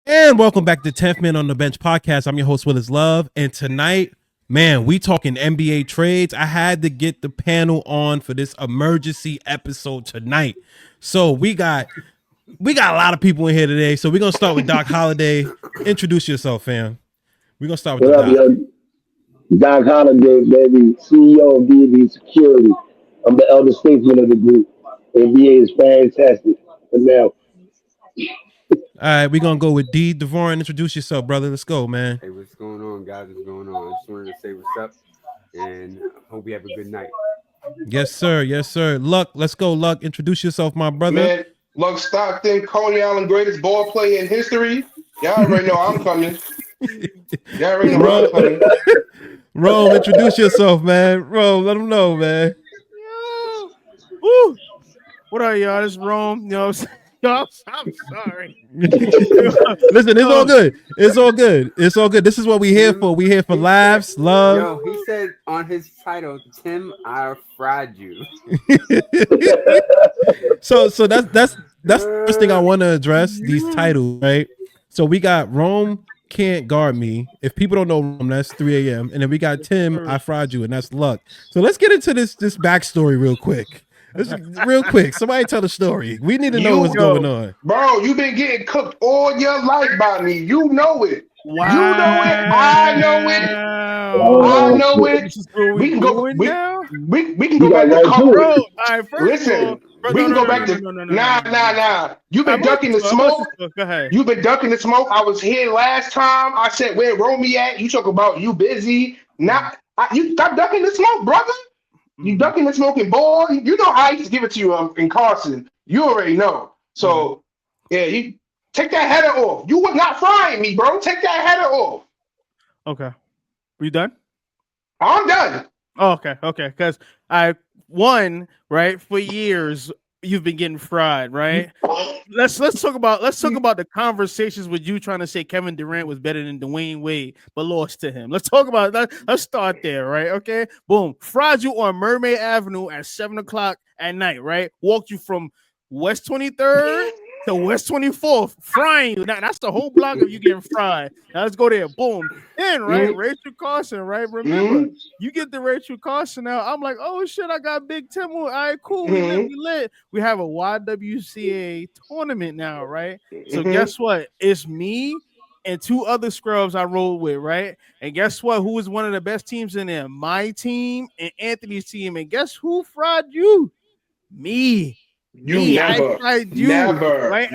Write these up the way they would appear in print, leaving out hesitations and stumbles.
And welcome back to 10th Man on the Bench podcast. I'm your host, Willis Love. And tonight, man, we talking NBA trades. I had to get the panel on for this emergency episode tonight. So we got a lot of people in here today. So we're going to start with Doc Holliday. Introduce yourself, fam. We're going to start with Doc. Doc Holliday, baby, CEO of B&B Security. I'm the elder statesman of the group. NBA is fantastic. But now, all right, we're going to go with D. Devorin. Introduce yourself, brother. Let's go, man. Hey, what's going on, guys? What's going on? I just wanted to say what's up, and hope we have a good night. Yes, sir. Yes, sir. Luck, let's go, Luck. Introduce yourself, my brother. Man, Luck Stockton, Coney Island, greatest ball player in history. Y'all already know I'm coming. Y'all already know I'm coming. Rome, introduce yourself, man. Rome, let them know, man. Yo. Woo. What are y'all? This is Rome. You know what I'm saying? Yo, I'm sorry. Listen, it's all good. It's all good. It's all good. This is what we here for. We here for laughs, love. Yo, he said on his title, Tim, I fried you. So that's the first thing I want to address, these titles, right? So we got Rome can't guard me. If people don't know Rome, that's 3 a.m. And then we got Tim, I fried you, and that's Luck. So let's get into this backstory real quick. Real quick, somebody tell the story. We need to know what's going on. Bro, you've been getting cooked all your life by me. You know it. Wow. You know it. I know it. I know it. We can go. We can go back to cover. Listen, we can go back to nah. You've been ducking the smoke. Go ahead. You've been ducking the smoke. I was here last time. I said, where Romy at? You talk about you busy. Now you stop ducking the smoke, brother. You ducking the smoking ball. You know how I used to give it to you in Carson. You already know. So, yeah, you take that header off. You were not frying me, bro. Take that header off. Okay. You done? I'm done. Oh, okay. Because I won, right? For years, you've been getting fried, right? Let's talk about the conversations with you trying to say Kevin Durant was better than Dwayne Wade, but lost to him. Let's talk about that. Let's start there, right? Okay. Boom. Fried you on Mermaid Avenue at 7:00 at night, right? Walked you from West 23rd to West 24th, frying you. Now, that's the whole block of you getting fried. Now let's go there. Boom. Then, right? Rachel Carson, right? Remember, you get the Rachel Carson out. I'm like, oh shit, I got Big Tim. All right, cool. We lit. We have a YWCA tournament now, right? So guess what? It's me and 2 other scrubs I rolled with, right? And guess what? Who was one of the best teams in there? My team and Anthony's team. And guess who fried you? Me. Never, right? Never.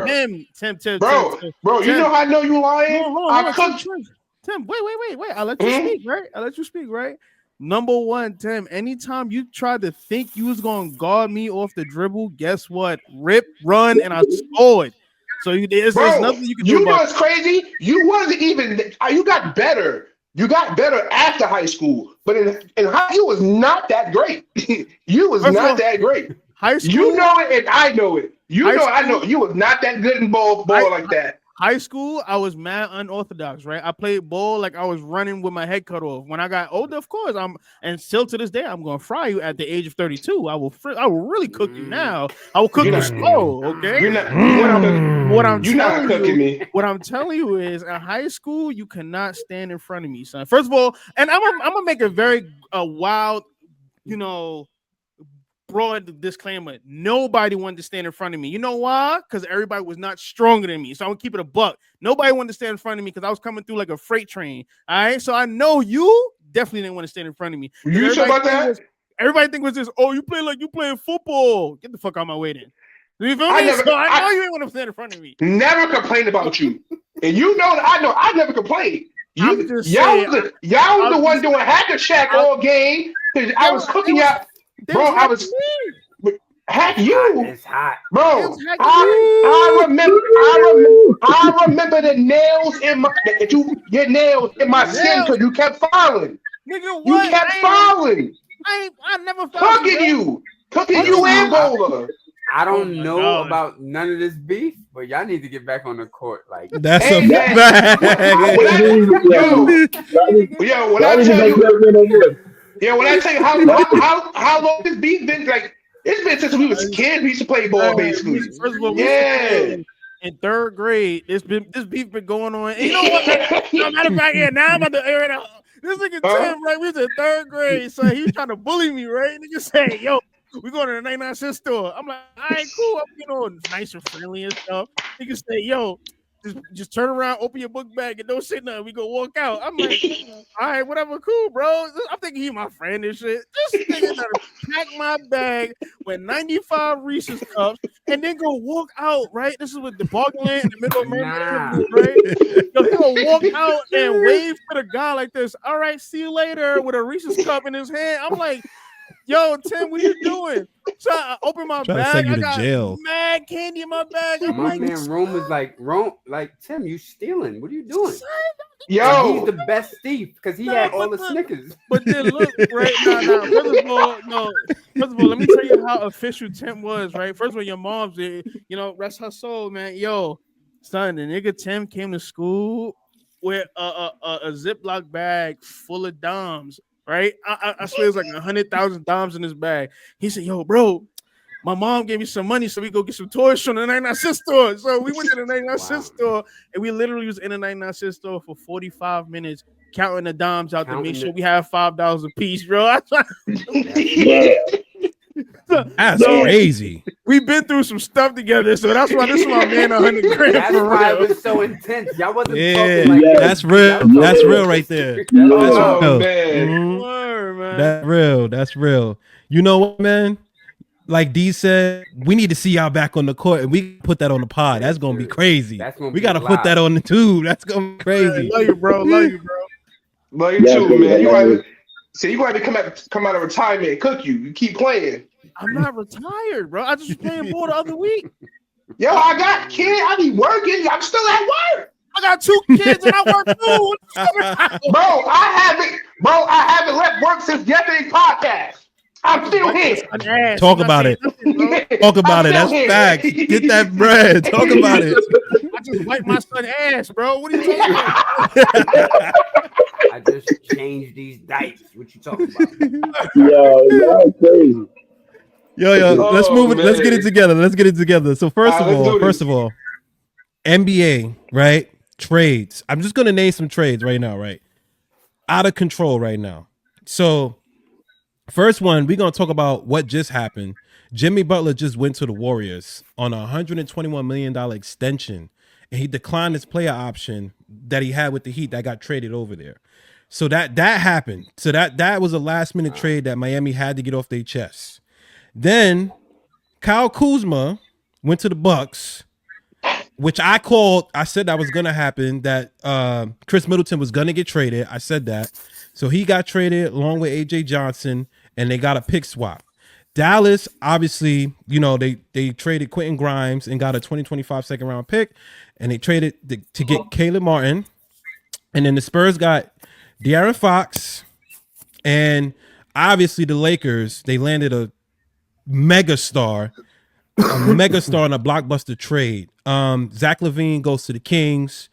Tim, bro, you know how I know you lying? I cooked. Tim, wait. I'll let you speak, right? Number one, Tim, anytime you tried to think you was going to guard me off the dribble, guess what? Rip, run, and I scored. So there's nothing you can do. You know what's crazy? You wasn't even, you got better. You got better after high school. But in high school, you was not that great. You was not that great. High school, you know it, and I know it. I know you was not that good in ball like that. High school, I was mad unorthodox, right? I played ball like I was running with my head cut off. When I got older, of course, and still to this day, I'm gonna fry you at the age of 32. I will really cook you now. I will cook you slow, okay? What I'm telling you is, in high school, you cannot stand in front of me, son. First of all, and I'm gonna make a very wild, broad disclaimer. Nobody wanted to stand in front of me. You know why? Because everybody was not stronger than me. So I'm gonna keep it a buck. Nobody wanted to stand in front of me because I was coming through like a freight train. All right. So I know you definitely didn't want to stand in front of me. You sure about that? Everybody think was this, oh, you play like you playing football. Get the fuck out of my way then. You feel me? I know you ain't want to stand in front of me. Never complained about you. And you know that I know I never complained. Y'all was the one doing hacker shack all game. I was cooking y'all. Bro, I was hack you. It's hot. Bro, I remember the nails in your nails in my skin because you kept falling. Nigga, what? You kept falling. I never found Cooking you and Bowler. I don't know about none of this beef, but y'all need to get back on the court. Like that's a fact. When I tell you, Yeah, when I tell you how long this beef been, like it's been since we was kids. We used to play ball, basically. First of all, Yeah. in third grade, this beef been going on. And you know what? No matter of fact, yeah, now I'm about to air it out. This nigga Tim, right? We was in third grade, so he was trying to bully me, right? Nigga say, "Yo, we going to the 99-cent store." I'm like, "All right, cool." I'm nice and friendly and stuff. Nigga say, "Yo, just turn around, open your book bag, and don't say nothing. We go walk out." I'm like, "All right, whatever, cool, bro." I'm thinking he my friend and shit. This nigga gotta pack my bag with 95 Reese's cups and then go walk out. Right? This is with the bargain in the middle of America, right? Yo, he gonna walk out and wave to the guy like this. "All right, see you later," with a Reese's cup in his hand. I'm like, "Yo, Tim, what are you doing?" So I open my Trying to bag. send you I to got jail. mad candy in my bag. I'm My like, man Rome was like, Tim, you stealing. What are you doing? Yo, He's the best thief because he had all the Snickers. But then look, right now, first of all, let me tell you how official Tim was, right? First of all, your mom's, rest her soul, man. Yo, son, the nigga Tim came to school with a Ziploc bag full of dimes, right? I swear it's like 100,000 dimes in his bag. He said, "Yo, bro, my mom gave me some money so we go get some toys from the 99-cent store." So we went to the 99-cent store and we literally was in the 99-cent store for 45 minutes counting the dimes out to make sure we have $5 a piece, bro. Yeah. That's crazy. We've been through some stuff together, so that's why this is my man 100 grand. That's For why real. it was so intense. Y'all wasn't Yeah, talking like yeah. that's real. That's real right there. oh real. man. Mhm. Word, man. That's real. That's real. You know what, man? Like D said, we need to see y'all back on the court, and we put that on the pod. That's gonna be crazy. That's gonna We be gotta live. put that on the tube. That's gonna be crazy. Love you, bro. Love you, bro. Love you Yeah, too, man. You hilarious. want to come out of retirement and cook you. You keep playing. I'm not retired, bro. I just was playing ball the other week. Yo, I got kids. I be working. I'm still at work. I got 2 kids and I work too. I haven't left work since yesterday's podcast. I'm still here. Talk about it. Talk about it. That's facts. Get that bread. Talk about it. I just wiped my son's ass, bro. What are you talking about? I just changed these dice. What you talking about? Yo, y'all crazy. Yo, let's Oh, move it. Let's get man. it together. So first of all, NBA, right? Trades. I'm just gonna name some trades right now, right? Out of control right now. So first one, we're gonna talk about what just happened. Jimmy Butler just went to the Warriors on a $121 million extension, and he declined his player option that he had with the Heat that got traded over there. So that happened. So that was a last minute trade that Miami had to get off their chests. Then Kyle Kuzma went to the Bucks, which I said that was gonna happen, that Chris Middleton was gonna get traded. I said that. So he got traded along with AJ Johnson, and they got a pick swap. Dallas, obviously, they traded Quentin Grimes and got a 2025 second round pick, and they traded to get Caleb Martin. And then the Spurs got De'Aaron Fox, and obviously the Lakers, they landed a megastar in a blockbuster trade. Zach LaVine goes to the Kings.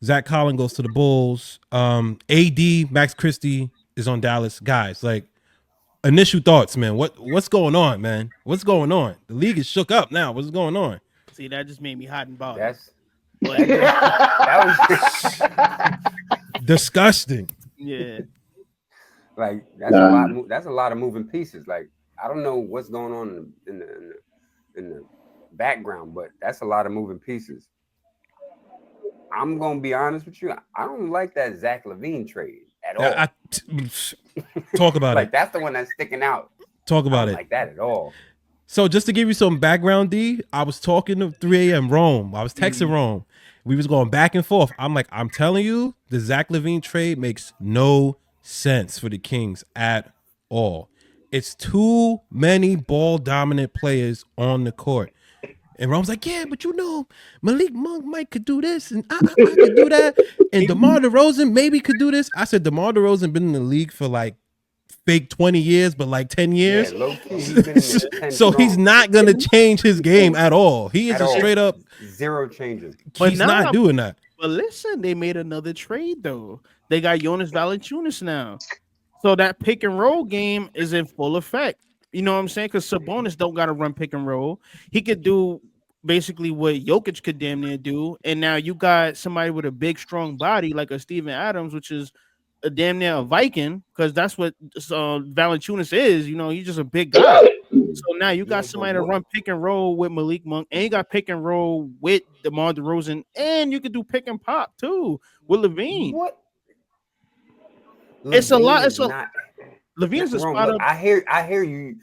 Zach Collins goes to the Bulls. AD, Max Christie is on Dallas. Guys, like, initial thoughts, man. What's going on, man? What's going on? The league is shook up now. What's going on? See, that just made me hot and bothered. That was Disgusting. Yeah. like that's a lot of moving pieces. Like, I don't know what's going on in the background, but that's a lot of moving pieces. I'm gonna be honest with you. I don't like that Zach LaVine trade at all. Talk about like, it. that's the one that's sticking out. Talk about I don't it. like that at all. So just to give you some background, D, I was talking to 3 a.m. Rome. I was texting Rome. We was going back and forth. I'm like, I'm telling you, the Zach LaVine trade makes no sense for the Kings at all. It's too many ball dominant players on the court. And Rome's like, yeah, but Malik Monk might could do this, and I could do that. And DeMar DeRozan maybe could do this. I said, DeMar DeRozan been in the league for like fake 20 years, but like 10 years. Yeah, low-key, he's been in the 10 So he's strong. not going to change his game at all. He is At a all. straight up, Zero changes. But he's now not doing that. But listen, they made another trade though. They got Jonas Valanciunas now. So that pick and roll game is in full effect. You know what I'm saying? Because Sabonis don't got to run pick and roll. He could do basically what Jokic could damn near do. And now you got somebody with a big, strong body like a Steven Adams, which is a damn near a Viking, because that's what Valanciunas is. You know, he's just a big guy. So now you got Yeah, but somebody to what? run pick and roll with Malik Monk, and you got pick and roll with DeMar DeRozan, and you could do pick and pop too with Levine. What? It's a Levine lot. is It's a not Levine is a wrong. spot Look, up. I hear you.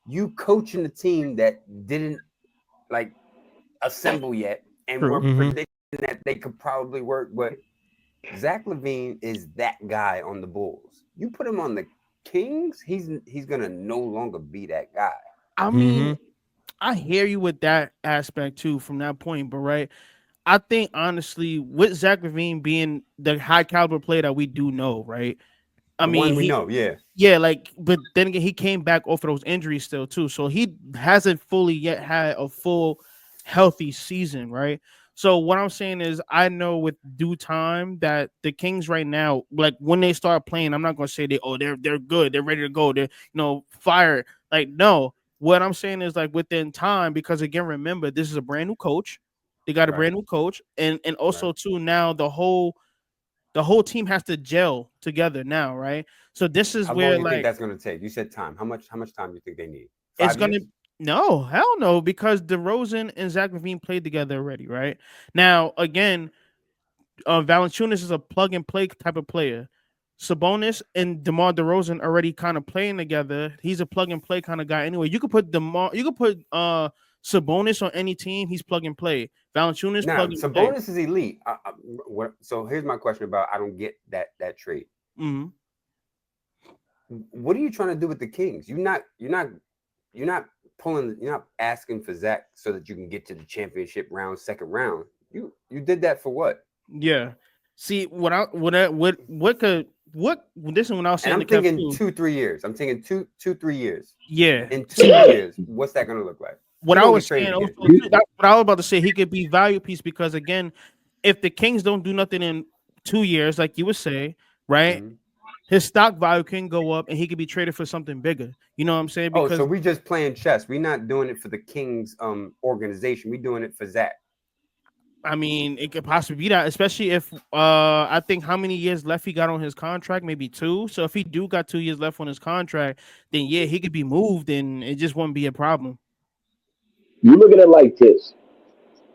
You coaching a team that didn't like assemble yet, and True. we're Mhm. predicting that they could probably work. But Zach LaVine is that guy on the Bulls. You put him on the Kings, he's gonna no longer be that guy. I mean, I hear you with that aspect too from that point, but right. I think honestly, with Zach LaVine being the high caliber player that we do know, right? I The mean, one we know, yeah. yeah, like, but then again, he came back off of those injuries still too, so he hasn't fully yet had a full healthy season, right? So what I'm saying is, I know with due time that the Kings right now, like when they start playing, I'm not gonna say they're good, they're ready to go, they're fired. Like no, what I'm saying is like within time, because again, remember this is a brand new coach. They got a Right. brand new coach, and Right. also too now the whole team has to gel together now, right? So this is How long where do you think like that's gonna take? You said time. How much time do you think they need? it's 5 gonna years? no, hell no, because DeRozan and Zach LaVine played together already, right? Now again, Valanciunas is a plug and play type of player. Sabonis and DeMar DeRozan already kind of playing together. He's a plug and play kind of guy. Anyway, you could put Sabonis on any team. He's plug and play. Valanciunas Now, plug and play. Sabonis is elite. So here's my question about I don't get that trade. Mm-hmm. What are you trying to do with the Kings? You're not pulling. You're not asking for Zach so that you can get to the championship round, second round. You did that for what? Yeah. See what this is when I was And saying I'm to Kev thinking too. 2-3 years. I'm thinking 3 years. Yeah. In two See years, what's that going to look like? what He I gonna was get saying traded also again. too, what I was about to say, he could be value piece because again, if the Kings don't do nothing in 2 years, like you would say, right? Mhm. His stock value can go up and he could be traded for something bigger. You know what I'm saying? Oh, so Because we just playing chess. We're not doing it for the Kings organization. We're doing it for Zach. I mean, it could possibly be that, especially if I think how many years left he got on his contract, maybe 2. So if he do got 2 years left on his contract, then yeah, he could be moved and it just won't be a problem. You look at it like this.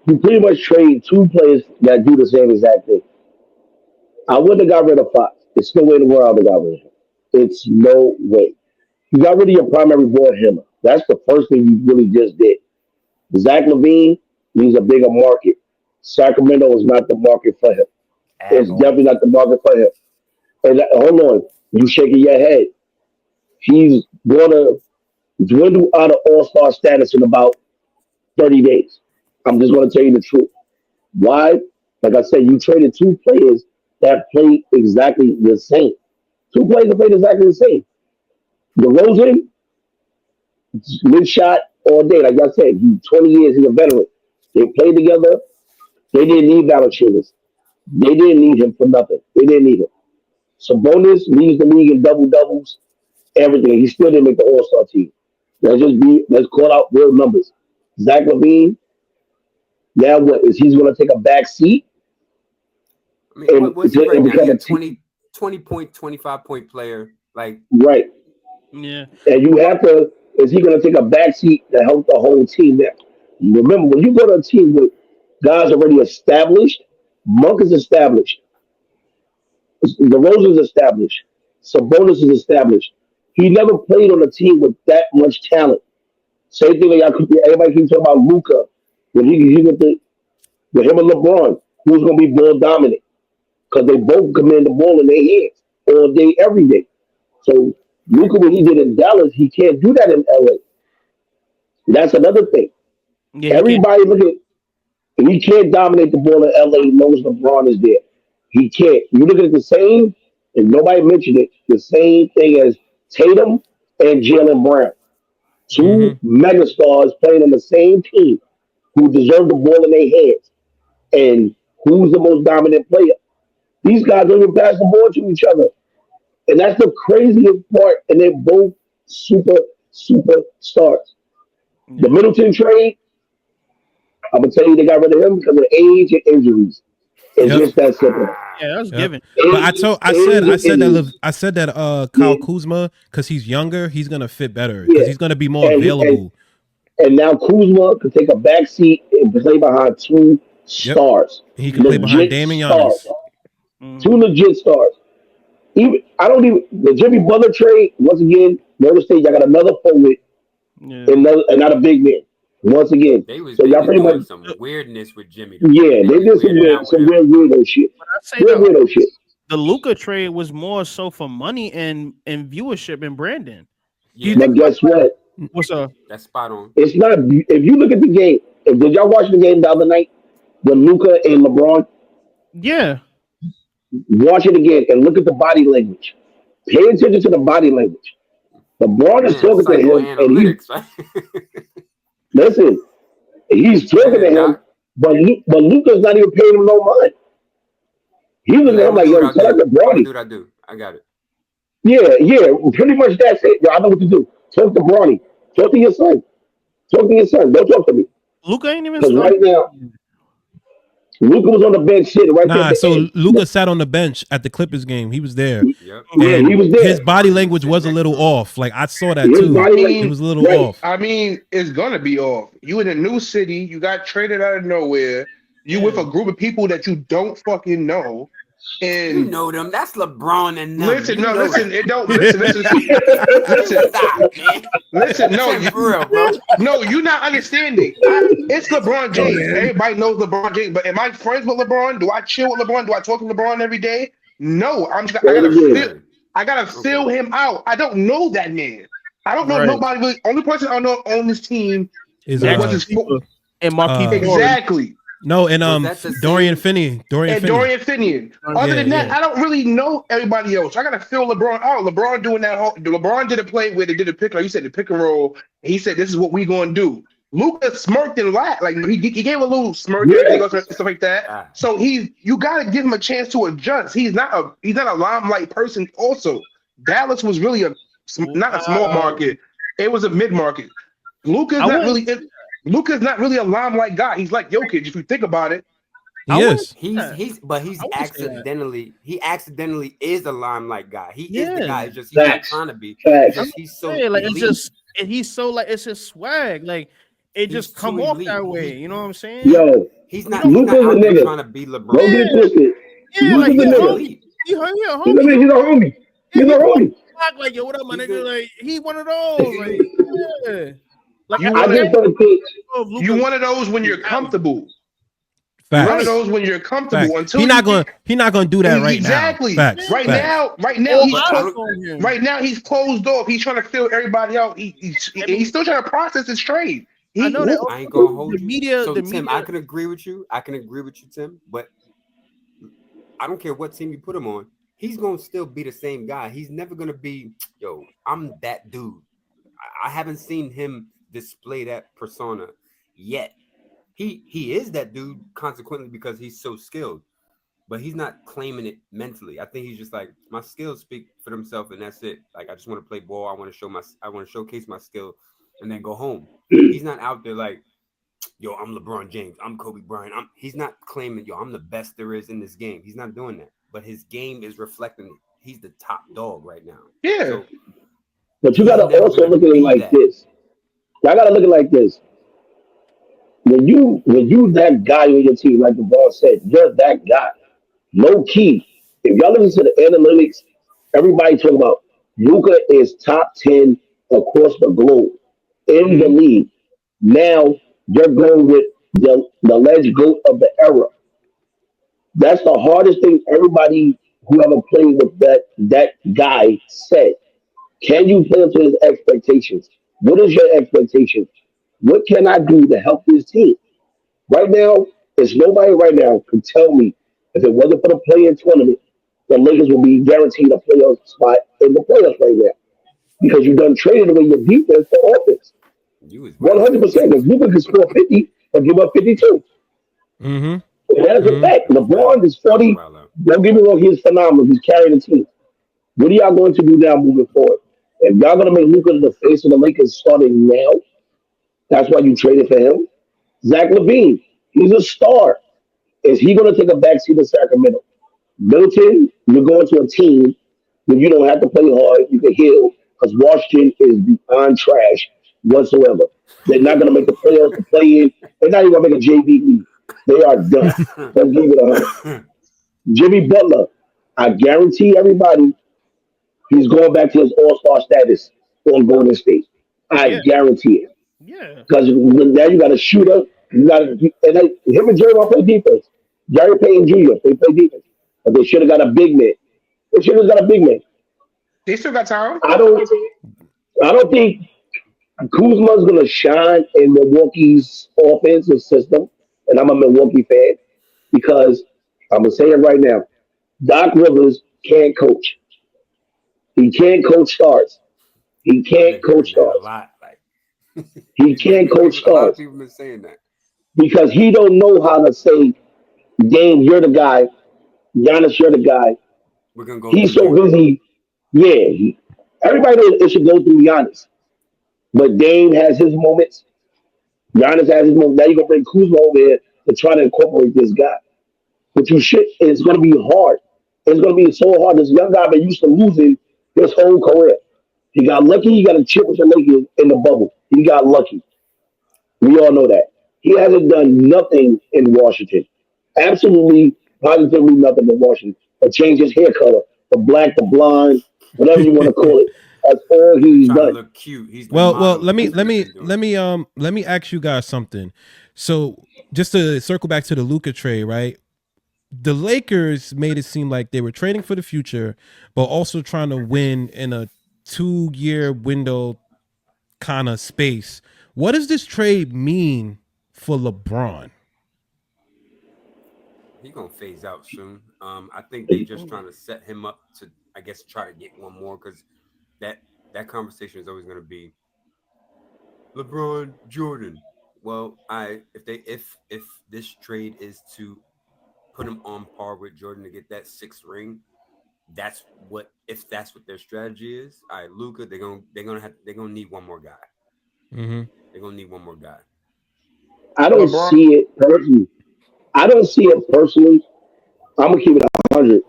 You pretty much trade two players that do the same exact thing. I wouldn't have got rid of Fox. It's no way in the world I would have got rid of him. It's no way. You got rid of your primary ball handler. That's the first thing you really just did. Zach LaVine needs a bigger market. Sacramento is not the market for him. At It's all. definitely not the market for him. And hold on, you shaking your head. He's going to dwindle out of All Star status in about 30 days. I'm just going to tell you the truth. Why? Like I said, you traded two players that play exactly the same. Two players that played exactly the same. DeRozan, good shot all day. Like I said, he's 20 years, he's a veteran. They played together. They didn't need Valanciunas. They didn't need him for nothing. They didn't need him. Sabonis leads the league in double doubles, everything. He still didn't make the All Star team. Let's call out real numbers. Zach LaVine, now what is he's going to take a back seat I mean, and, what's he right and now? He become a a team? 20 point, 25 point player. Like, Right. Yeah. And you have to, is he going to take a back seat to help the whole team there? Remember, when you go to a team with guys already established, Monk is established, the Rose is established, Sabonis is established. He never played on a team with that much talent. Same thing, like everybody keeps talking about Luka. When he with him and LeBron, who's going to be ball dominant? Because they both command the ball in their hands all day, every day. So Luka, what he did in Dallas, he can't do that in LA. That's another thing. Yeah, he can't. Everybody look at he can't dominate the ball in LA as long as LeBron is there. He can't. You look at the same, and nobody mentioned it, the same thing as Tatum and Jalen Brown. Two Mhm. megastars playing on the same team who deserve the ball in their hands. And who's the most dominant player? These guys don't even pass the ball to each other. And that's the craziest part. And they're both super stars. The Middleton trade, I'm gonna tell you, they got rid of him because of age and injuries. It's just that simple. Yeah, that's given. But I said that Kyle Kuzma, because he's younger, he's gonna fit better because he's gonna be more available. And now Kuzma can take a back seat and play behind two stars. He can play behind Damian Giannis. Two legit stars. The Jimmy Butler trade, once again, Golden State, y'all got another forward and not a big man. Once again. They was doing some weirdness with Jimmy. Yeah, they did some real weirdo shit. Weirdo shit. The Luka trade was more so for money and viewership and branding. Yeah. But guess what? What's up? That's spot on. It's not. If you look at the game, did y'all watch the game the other night with Luka and LeBron? Yeah. Watch it again and look at the body language. Pay attention to the body language. LeBron is talking to him, and listen, he's talking to him, but Luka's not even paying him no mind. He was like, "Yo, tell LeBron." Dude, I do. I got it. Yeah, pretty much that's it. Yo, I know what to do. Talk to Bronny. Talk to your son. Don't talk to me. Luka ain't even right now. Luka was on the bench sitting right there. So Luka sat on the bench at the Clippers game. He was there. Yep. Yeah, he was there. His body language was a little off. Like I saw that too. It was a little off. I mean, it's gonna be off. You in a new city. You got traded out of nowhere. You with a group of people that you don't fucking know. And you know them. That's LeBron and them. Listen, no, listen. It don't. Listen. No, for real, bro. No, you're not understanding. It's LeBron James. Everybody knows LeBron James. But am I friends with LeBron? Do I chill with LeBron? Do I talk to LeBron every day? No. I gotta fill him out. I don't know that man. I don't know nobody. Really, only person I know on this team is and Marquise. Exactly. No, and Dorian Finney. Dorian Finney. Other than that, I don't really know everybody else. I gotta fill LeBron out. LeBron doing that LeBron did a play where they did a pick, like you said, the pick and roll. And he said, "This is what we gonna do." Luka smirked and laughed, like he gave a little smirk and stuff like that. So you gotta give him a chance to adjust. He's not a limelight person. Also, Dallas was really not a small market. It was a mid market. Luka's not really a limelight guy. He's like Jokic, if you think about it. He's accidentally is a limelight guy. He is the guy. It's just he's not trying to be. He's so it's his swag. Like it just come off that way. You know what I'm saying? Yo, he's not out there trying to be LeBron. Don't get twisted. Yeah, he's a homie. He's a homie. He's a homie. Like, yo, what up, my nigga? Like he one of those. Like, yeah. Like you one of those when you're comfortable. Facts. One of those when you're comfortable. Facts. He's not gonna do that right now. Facts. Right now he's closed off. He's trying to fill everybody out. He's still trying to process his trade. I know that. I ain't gonna hold you. So Tim, I can agree with you. Tim. But I don't care what team you put him on. He's gonna still be the same guy. He's never gonna be, yo, I'm that dude. I haven't seen him display that persona yet. He is that dude consequently because he's so skilled, but he's not claiming it mentally. I think he's just like, my skills speak for themselves and that's it. Like I just want to play ball. I want to showcase my skill and then go home. He's not out there like, yo, I'm LeBron James, I'm Kobe Bryant. He's not claiming, yo, I'm the best there is in this game. He's not doing that, but his game is reflecting he's the top dog right now. Yeah. So, but you gotta also look at it like this. Y'all gotta look at it like this. When you that guy on your team, like the boss said, you're that guy. Low key. If y'all listen to the analytics, everybody talking about Luka is top 10 across the globe in the league. Now you're going with the alleged GOAT of the era. That's the hardest thing everybody who ever played with that guy said. Can you play up to his expectations? What is your expectation? What can I do to help this team? Right now, there's nobody right now can tell me if it wasn't for the play-in tournament, the Lakers will be guaranteed a playoff spot in the playoffs right now. Because you've done traded away your defense for offense. 100%. Because Luka can score 50 or give up 52. Mm-hmm. That's a fact. LeBron is 40. Don't get me wrong, he's phenomenal. He's carrying the team. What are y'all going to do now moving forward? If y'all going to make Luka the face of the Lakers starting now, that's why you traded for him. Zach Levine, he's a star. Is he going to take a backseat to Sacramento? Middleton, you're going to a team where you don't have to play hard. You can heal because Washington is beyond trash whatsoever. They're not going to make the playoffs to play in. They're not even going to make a JV league. They are done. Let's give it 100. Jimmy Butler, I guarantee everybody he's going back to his all-star status on Golden State. I Yeah, guarantee it. yeah, Because now you got a shooter. You got him and Jerry play defense. Jerry Payne Jr. They play defense, but they should have got a big man. They should have got a big man. They still got time. I don't. I don't think Kuzma's gonna shine in Milwaukee's offensive system, and I'm a Milwaukee fan because I'm gonna say it right now. Doc Rivers can't coach. He can't coach stars. He I've can't been coach hearing that a stars. lot. Like He can't coach a lot of stars people been saying that. because he don't know how to say, "Dame, you're the guy. Giannis, you're the guy." We're gonna go He's through so you. busy. Yeah, everybody knows it should go through Giannis, but Dame has his moments. Giannis has his moments. Now you're gonna bring Kuzma over here to try to incorporate this guy, but you should. It's gonna be hard. It's gonna be so hard. This young guy been used to losing his whole career. He got lucky. He got a chip with the Lakers in the bubble. He got lucky. We all know that. He hasn't done nothing in Washington. Absolutely, positively nothing in Washington. But change his hair color from black to blonde, whatever you want to call it. That's all He's been he's trying to done. look cute. He's been Well, modeling. That's what he's been doing. let me ask you guys something. So just to circle back to the Luka trade, right? The Lakers made it seem like they were trading for the future, but also trying to win in a 2-year window kind of space. What does this trade mean for LeBron? He's gonna phase out soon. I think they just trying to set him up to, I guess, try to get one more because that that conversation is always gonna be LeBron Jordan. Well, I if this trade is to put him on par with Jordan to get that sixth ring, that's what if that's what their strategy is. All right, Luca, they're gonna need one more guy. Mm-hmm. They're gonna need one more guy. I don't LeBron. see it personally. I don't see it personally. I'm gonna keep it 100.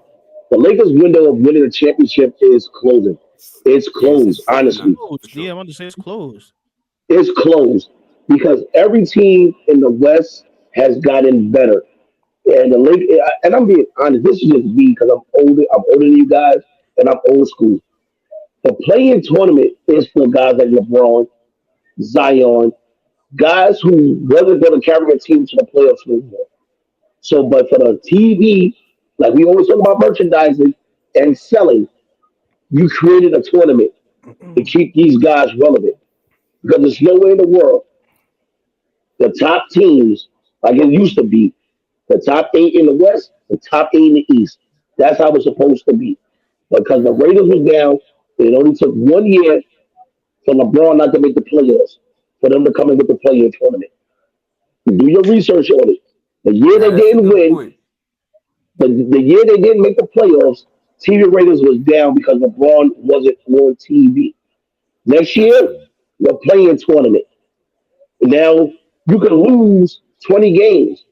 The Lakers' window of winning a championship is closing. It's Yes, closed, it's slim now honestly. for closed. Yeah, I sure. want to say it's closed. It's closed because every team in the West has gotten better. And the Lake, and I'm being honest, this is just me because I'm older than you guys, and I'm old school. The play-in tournament is for guys like LeBron, Zion, guys who wasn't going to carry a team to the playoffs anymore. So, but for the TV, like we always talk about merchandising and selling, you created a tournament to keep these guys relevant because there's nowhere in the world the top teams like it used to be. The top eight in the West, the top eight in the East. That's how it's supposed to be. Because the Hmm. Raiders was down, it only took 1 year for LeBron not to make the playoffs, for them to come in with the play-in tournament. Do your research on it. The year Now they that's a didn't good win, point. the year they didn't make the playoffs, TV ratings was down because LeBron wasn't on TV. Next That's year, true. we're playing tournament. Now you can lose 20 games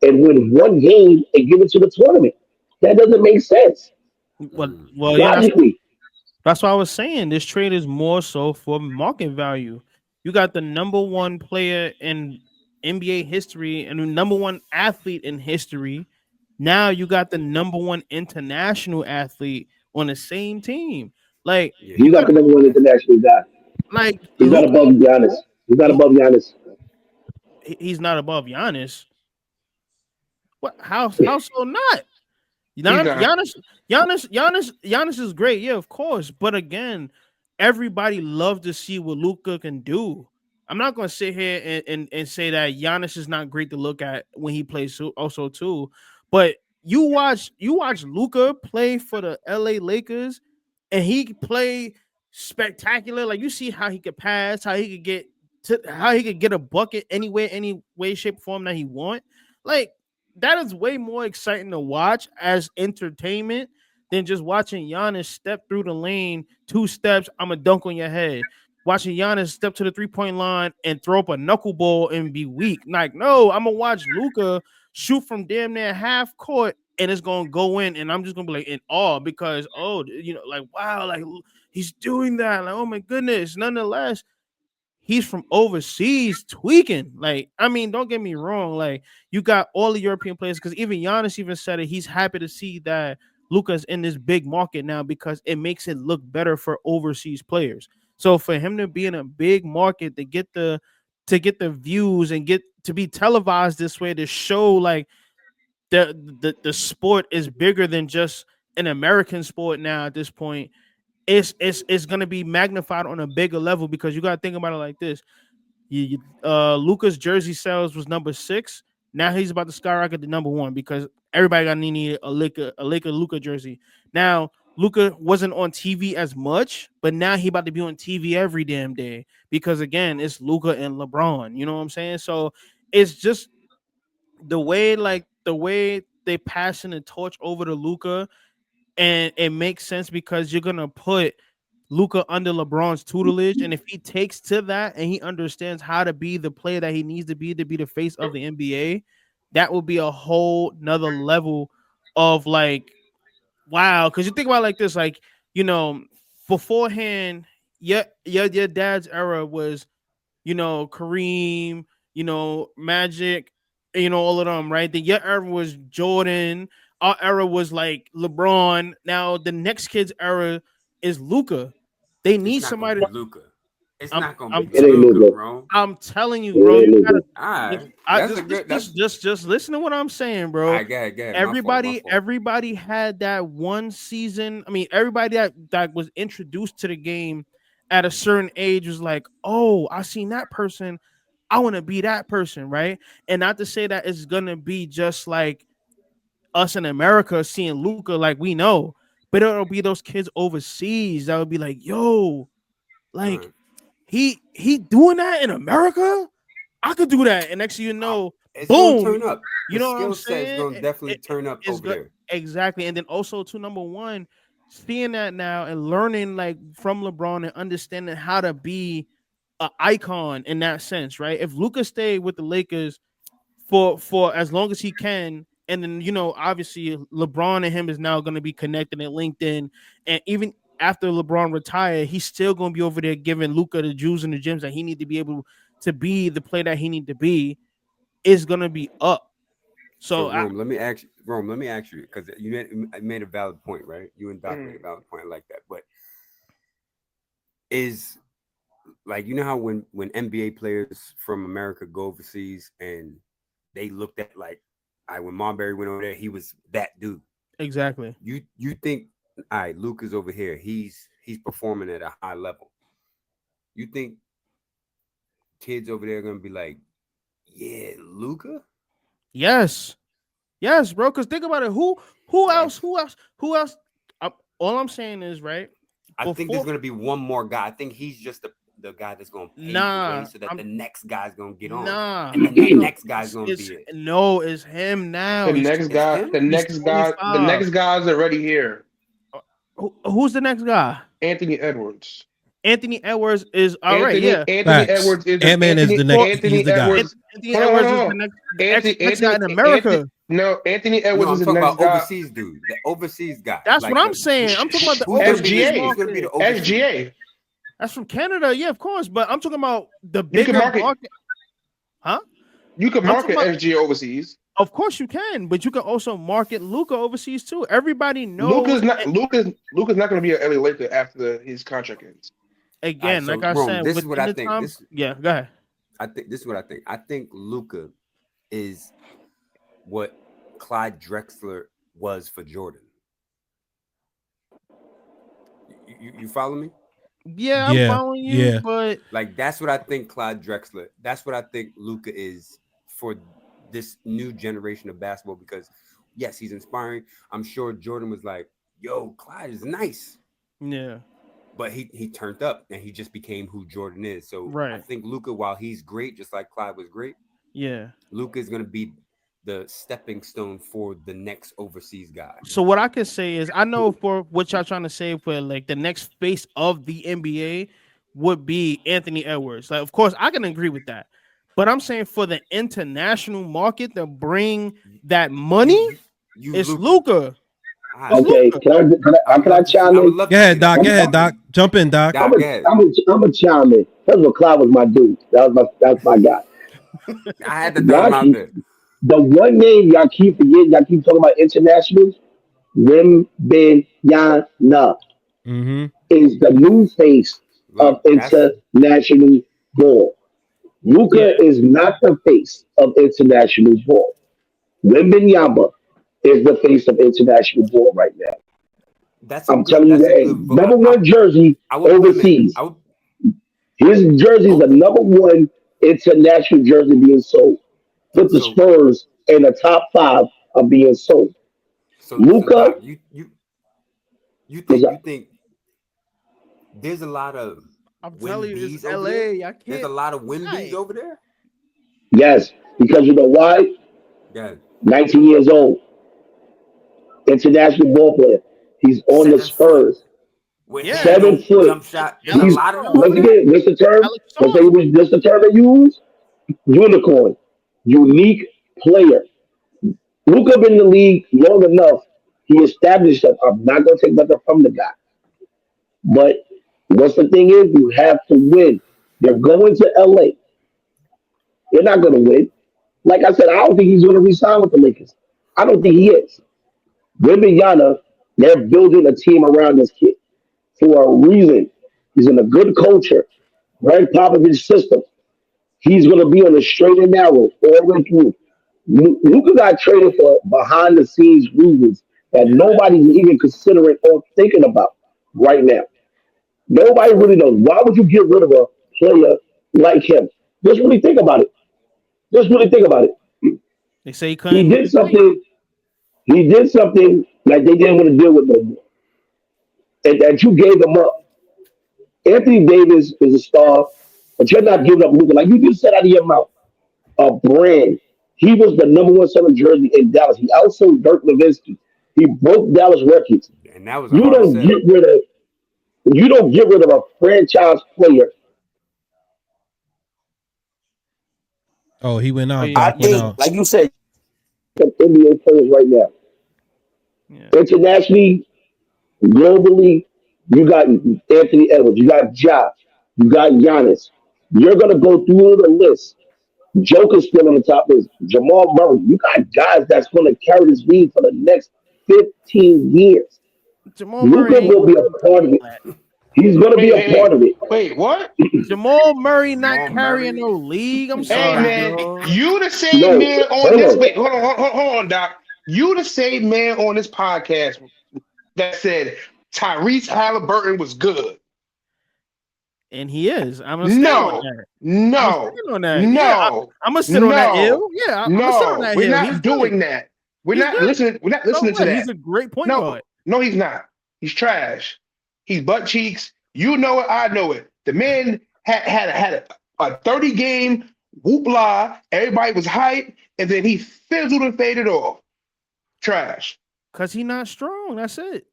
and win one game and give it to the tournament. That doesn't make sense. Well, yeah, Logically, that's why I was saying this trade is more so for market value. You got the number one player in NBA history and the number one athlete in history. Now you got the number one international athlete on the same team. Like Yeah, he's you not got the number one international guy. like He's not Luca. above Giannis. He's not above Giannis. He's not above Giannis. What? How so not? He's not. Giannis is great, yeah, of course. But again, everybody loves to see what Luca can do. I'm not gonna sit here and say that Giannis is not great to look at when he plays also too. But you watch Luca play for the LA Lakers and he play spectacular. Like you see how he could pass, how he could get a bucket anywhere, any way, shape, form that he want. Like that is way more exciting to watch as entertainment than just watching Giannis step through the lane, 2 steps, I'm a dunk on your head. Watching Giannis step to the 3-point line and throw up a knuckleball and be weak. Like, no, I'm gonna watch Luka shoot from damn near half court and it's gonna go in, and I'm just gonna be like in awe because like wow, like he's doing that. Like, oh my goodness. Nonetheless, he's from overseas tweaking. Like, I mean, don't get me wrong. Like, you got all the European players because even Giannis even said it. He's happy to see that Luka's in this big market now because it makes it look better for overseas players. So for him to be in a big market to get the views and get to be televised this way to show like the sport is bigger than just an American sport now at this point. It's going to be magnified on a bigger level because you got to think about it like this. Luka's jersey sales was number 6. Now he's about to skyrocket to number 1 because everybody got needed a Luka jersey. Now Luka wasn't on TV as much, but now he about to be on TV every damn day because again, it's Luka and LeBron. You know what I'm saying? So it's just the way they passing the torch over to Luka, and it makes sense because you're gonna put Luka under LeBron's tutelage, and if he takes to that and he understands how to be the player that he needs to be the face of the NBA, that will be a whole nother level of like wow. Because you think about it like this, like beforehand, your dad's era was Kareem, Magic, all of them, right? Then your era was Jordan. Our era was like LeBron. Now the next kid's era is Luka. They need somebody to Luka. It's I'm, not gonna I'm, be Luka, bro. I'm telling you, bro. You gotta, That's just listen to what I'm saying, bro. All right, go ahead. Everybody had that one season. I mean, everybody that was introduced to the game at a certain age was like, oh, I seen that person. I want to be that person, right? And not to say that it's gonna be just like us in America seeing Luka like we know, but it'll be those kids overseas that would be like, yo, like he doing that in America. I could do that, and next thing you know, it's boom, gonna turn up. You know what I'm saying? It's gonna definitely turn up over there. Exactly, and then also to number 1, seeing that now and learning like from LeBron and understanding how to be an icon in that sense, right? If Luka stayed with the Lakers for as long as he can, and then obviously LeBron and him is now going to be connected and linked in, and even after LeBron retired, he's still going to be over there giving Luka the jewels and the gems that he need to be able to be the player that he need to be. Is going to be up. So Rome, let me ask you because you made a valid point, right? You and Doc made a valid point like that, but is like how when NBA players from America go overseas and they looked at like when Marbury went over there, he was that dude. Exactly. You think all right, Luka's over here, he's performing at a high level. You think kids over there are gonna be like, yeah, Luka? Yes, bro. Because think about it. Who else? All I'm saying is, right. I think there's gonna be one more guy. I think he's just the guy that's gonna pave the way so that the next guy's gonna get on. And then the next guy's gonna be it. No, it's him now. The next guy's already here. Who's the next guy? Anthony Edwards. Anthony Edwards is all right. Yeah, Anthony Edwards is Ant-Man is the next. He's the guy. Anthony Edwards is the next guy in America. Anthony Edwards is the next about guy. Overseas dude, the overseas guy. That's what I'm saying. I'm talking about the SGA. SGA. That's from Canada, yeah, of course. But I'm talking about the bigger market. Huh? You can market SGA overseas. Of course you can, but you can also market Luka overseas too. Everybody knows Luka's not going to be an LA Laker after his contract ends. Again, like I said, this is what I think. Yeah, go ahead. This is what I think. I think Luka is what Clyde Drexler was for Jordan. You follow me? Yeah, I'm following you. Yeah. But like that's what I think Clyde Drexler. That's what I think Luka is for this new generation of basketball. Because yes, he's inspiring. I'm sure Jordan was like, "Yo, Clyde is nice." Yeah. But he turned up and he just became who Jordan is. So I think Luka, while he's great, just like Clyde was great, yeah, Luka is gonna be the stepping stone for the next overseas guy. So what I can say is, I know for what y'all trying to say for like the next face of the NBA would be Anthony Edwards. Like, of course, I can agree with that. But I'm saying for the international market to bring that money, it's Luka. Okay, can I chime in? Go ahead, Doc. Go ahead, Doc. Jump in, Doc. I'm a chime in. First of all, Clyde was my dude. That's my guy. I had to throw him out there. The one name y'all keep forgetting, y'all keep talking about internationals, Wembanyama is the new face of international ball. Luka is not the face of international ball. Wembanyama is the face of international ball right now. I'm telling you that number one jersey overseas. His jersey is the number one international jersey being sold. Put the Spurs in the top 5 of being sold. So Luka, you think there's a lot of I'm telling you, it's LA. There's a lot of Wimbies over there? Yes, because you know why? Yeah. 19 years old. International ball player. He's on the Spurs. 7 foot. Jump shot. There's a lot of them over there. Again, what's the term? What's the term they use? Unicorn. Unique player. Luka been in the league long enough. He established that I'm not going to take nothing from the guy. But what's the thing is, you have to win. They're going to LA. They're not going to win. Like I said, I don't think he's going to resign with the Lakers. I don't think he is. Wembanyama, they're building a team around this kid for a reason. He's in a good culture, Greg Popovich's system. He's going to be on the straight and narrow all the way through. Luka got traded for behind the scenes reasons that nobody's even considering or thinking about right now. Nobody really knows. Why would you get rid of a player like him? Just really think about it. Just really think about it. They say he couldn't. He did something. He did something that they didn't want to deal with no more, and that you gave them up. Anthony Davis is a star, but you're not giving up Luka. Like you just said out of your mouth, a brand. He was the number one selling jersey in Dallas. He outsold Dirk Nowitzki. He broke Dallas records. And that was you don't get rid of a franchise player. Oh, he went out. I think, like you said, NBA players right now. Yeah. Internationally, globally, you got Anthony Edwards, you got Ja, you got Giannis. You're gonna go through the list. Joker's still on the top list. Jamal Murray. You got guys that's gonna carry this league for the next 15 years. Luka will be a part of it. He's gonna be a part of it. Wait, what? Jamal Murray not carrying no league. I'm sorry, man. You the same man on this. Wait, hold on, Doc. You the same man on this podcast that said Tyrese Halliburton was good. And he is. I'm gonna sit on that. No. I'm gonna sit on that hill. Yeah, I'm gonna sit on that we're hill. Not doing that. We're not listening. We're not listening to that. He's a great point guard. No, he's not. He's trash. He's butt cheeks. You know it. I know it. The man had a 30-game whoopla. Everybody was hyped, and then he fizzled and faded off. Trash. Cause he's not strong. That's it.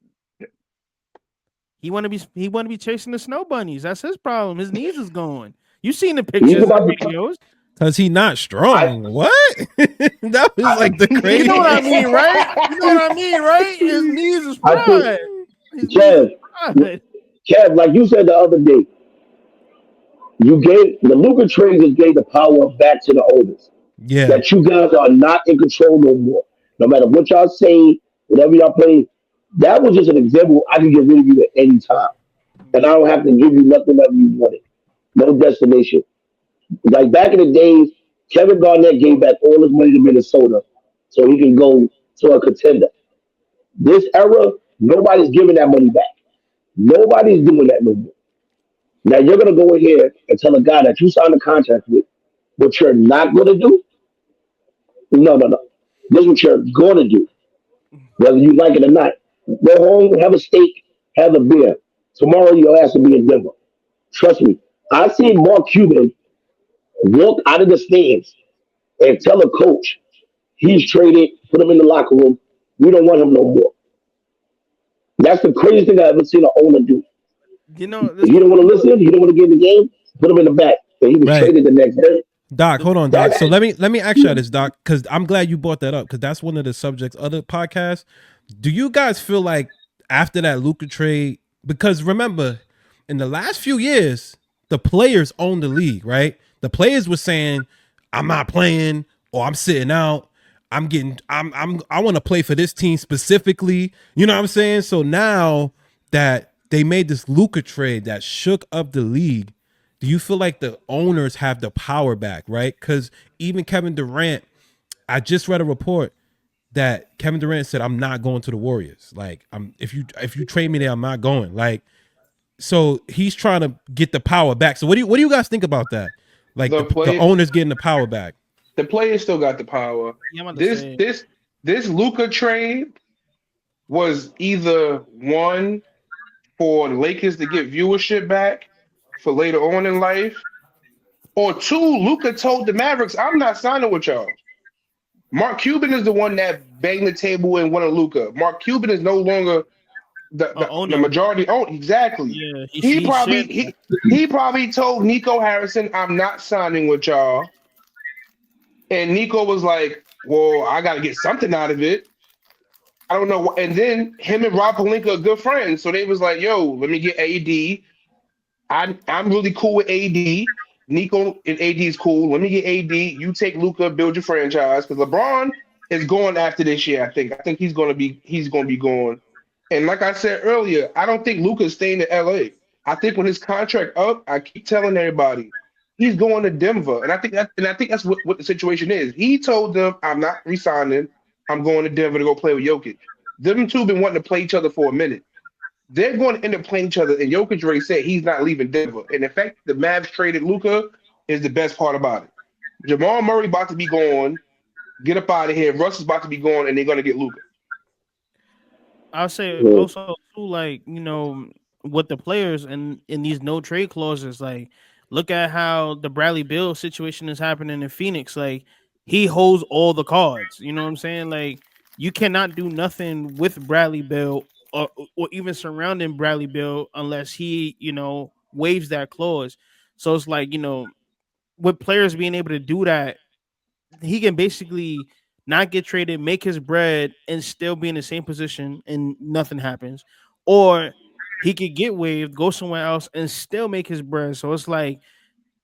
He want to be chasing the snow bunnies. That's his problem. His knees is going. You seen the pictures and videos. Cause he not strong. What? That was like the crazy. You know what I mean, right? His knees is fried. Kev, like you said the other day, you gave the Luka trade just gave the power back to the owners. Yeah. That you guys are not in control no more. No matter what y'all say, whatever y'all play, that was just an example. I can get rid of you at any time. And I don't have to give you nothing that you wanted. No destination. Like back in the days, Kevin Garnett gave back all his money to Minnesota so he can go to a contender. This era, nobody's giving that money back. Nobody's doing that no more. Now you're gonna go in here and tell a guy that you signed a contract with what you're not gonna do? No. This is what you're gonna do. Whether you like it or not. Go home, have a steak, have a beer. Tomorrow your ass will be in Denver. Trust me. I seen Mark Cuban walk out of the stands and tell a coach He's traded, put him in the locker room. We don't want him no more. That's the craziest thing I've ever seen an owner do. You know, He don't want to listen. He don't want to get in the game. Put him in the back. And he was Right. traded the next day. Doc, hold on, Doc. That's So let me ask you this, Doc, because I'm glad you brought that up, because that's one of the subjects of the podcast. Do you guys feel like after that Luka trade, because remember, in the last few years, the players own the league, right? The players were saying, I'm not playing, or I'm sitting out. I want to play for this team specifically. You know what I'm saying? So now that they made this Luka trade that shook up the league, do you feel like the owners have the power back, right? Because even Kevin Durant, I just read a report that Kevin Durant said, I'm not going to the Warriors. Like, if you trade me there, I'm not going. Like, so he's trying to get the power back. So what do you guys think about that? Like the owners getting the power back. The players still got the power. Yeah, This Luka trade was either one for the Lakers to get viewership back for later on in life, or two, Luka told the Mavericks, I'm not signing with y'all. Mark Cuban is the one that banged the table and wanted Luka. Mark Cuban is no longer the majority owner. Exactly. Yeah, he probably told Nico Harrison, I'm not signing with y'all. And Nico was like, well, I got to get something out of it. I don't know. And then him and Rob Pelinka are good friends. So they was like, yo, let me get AD. I'm really cool with AD. Nico and AD is cool. Let me get AD. You take Luka, build your franchise. Because LeBron is going after this year, I think. I think he's gonna be going. And like I said earlier, I don't think Luka's staying in LA. I think when his contract up, I keep telling everybody, he's going to Denver. And I think that's what the situation is. He told them, I'm not resigning. I'm going to Denver to go play with Jokic. Them two been wanting to play each other for a minute. They're going to end up playing each other, and Jokic already said he's not leaving Denver. And in fact, the Mavs traded Luka is the best part about it. Jamal Murray about to be gone. Get up out of here. Russ is about to be gone, and they're going to get Luka. I'll say also too, like, you know, with the players and in these no trade clauses, like, look at how the Bradley Beal situation is happening in Phoenix. Like, he holds all the cards. You know what I'm saying? Like, you cannot do nothing with Bradley Beal or even surrounding Bradley Beal unless he, you know, waives that clause. So it's like, you know, with players being able to do that, he can basically not get traded, make his bread, and still be in the same position and nothing happens. Or he could get waived, go somewhere else, and still make his bread. So it's like,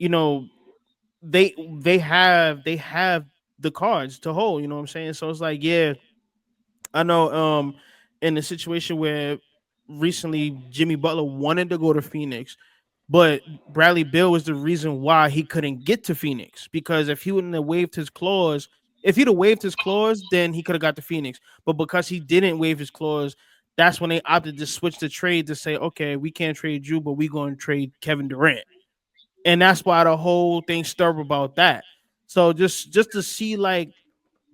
you know, they have the cards to hold, you know what I'm saying? So it's like, yeah, I know in the situation where recently Jimmy Butler wanted to go to Phoenix, but Bradley Beal was the reason why he couldn't get to Phoenix, because if he wouldn't have waived his clause, then he could have got to Phoenix. But because he didn't waive his clause, that's when they opted to switch the trade to say, okay, we can't trade you, but we're going to trade Kevin Durant. And that's why the whole thing stirred about that. So just to see, like,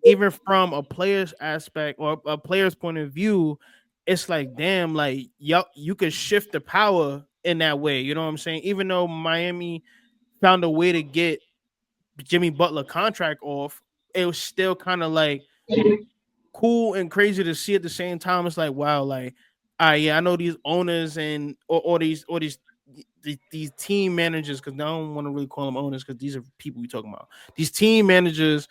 even from a player's aspect or a player's point of view, it's like, damn, like, you could shift the power in that way. You know what I'm saying? Even though Miami found a way to get Jimmy Butler contract off, it was still kind of like cool and crazy to see at the same time. It's like, wow, like, yeah, I know these owners and or these team managers, because I don't want to really call them owners because these are people we talking about. These team managers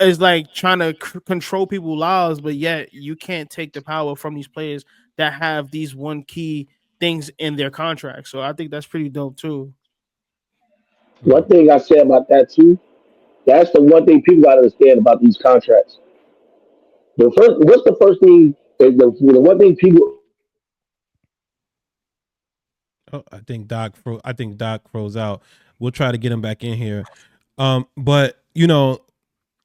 is like trying to control people's lives, but yet you can't take the power from these players that have these one key things in their contract. So I think that's pretty dope too. one thing I say about that too. That's the one thing people got to understand about these contracts. What's the first thing? The one thing people. Oh, I think Doc froze out. We'll try to get him back in here. But you know,